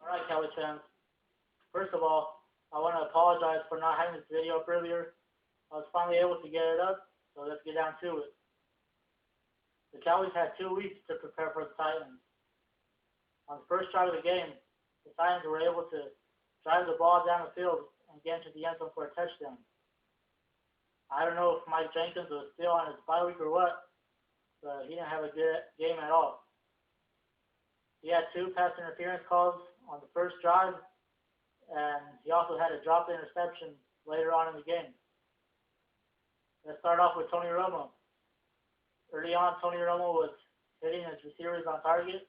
Alright, Cowboys fans. First of all, I want to apologize for not having this video up earlier. I was finally able to get it up, so let's get down to it. The Cowboys had 2 weeks to prepare for the Titans. On the first drive of the game, the Titans were able to drive the ball down the field and get into the end zone for a touchdown. I don't know if Mike Jenkins was still on his bye week or what, but he didn't have a good game at all. He had 2 pass interference calls on the first drive, and he also had a dropped interception later on in the game. Let's start off with Tony Romo. Early on, Tony Romo was hitting his receivers on target.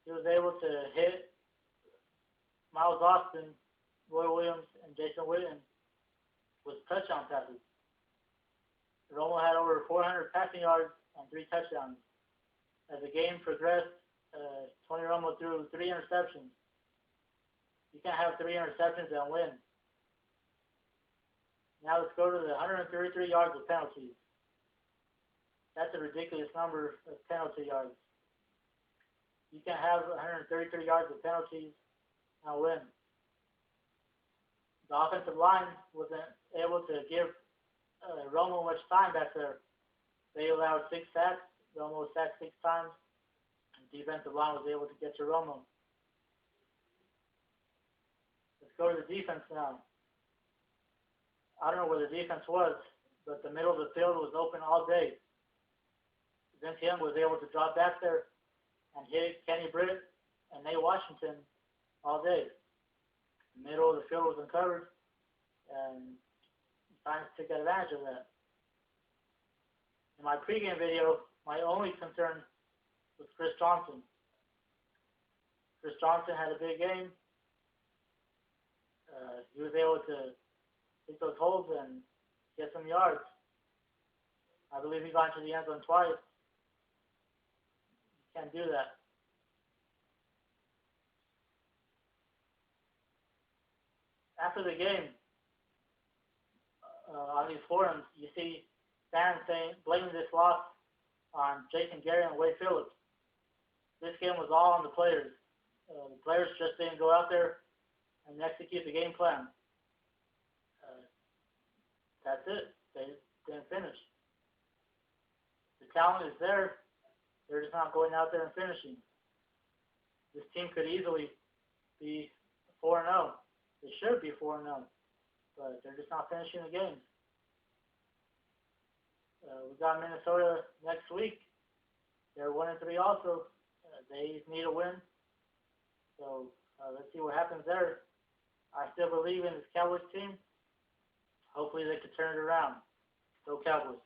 He was able to hit Miles Austin, Roy Williams, and Jason Witten with touchdown passes. Romo had over 400 passing yards and 3 touchdowns. As the game progressed, Tony Romo threw 3 interceptions. You can't have 3 interceptions and win. Now let's go to the 133 yards of penalties. That's a ridiculous number of penalty yards. You can't have 133 yards of penalties and win. The offensive line wasn't able to give Romo much time back there. They allowed 6 sacks. Romo was sacked 6 times. And the defensive line was able to get to Romo. Let's go to the defense now. I don't know where the defense was, but the middle of the field was open all day. Vince Young was able to drop back there and hit Kenny Britt and Nate Washington all day. The middle of the field was uncovered, and the Titans took advantage of that. In my pregame video, my only concern was Chris Johnson. Chris Johnson had a big game. He was able to hit those holes and get some yards. I believe he got into the end zone twice. You can't do that. After the game, on these forums, you see fans blaming this loss on Jason Garrett and Wade Phillips. This game was all on the players. The players just didn't go out there and execute the game plan. That's it. They didn't finish. The talent is there. They're just not going out there and finishing. This team could easily be 4-0. They should be 4-0, but they're just not finishing the games. We got Minnesota next week. They're 1-3 also. They need a win. So let's see what happens there. I still believe in this Cowboys team. Hopefully they can turn it around. Go Cowboys.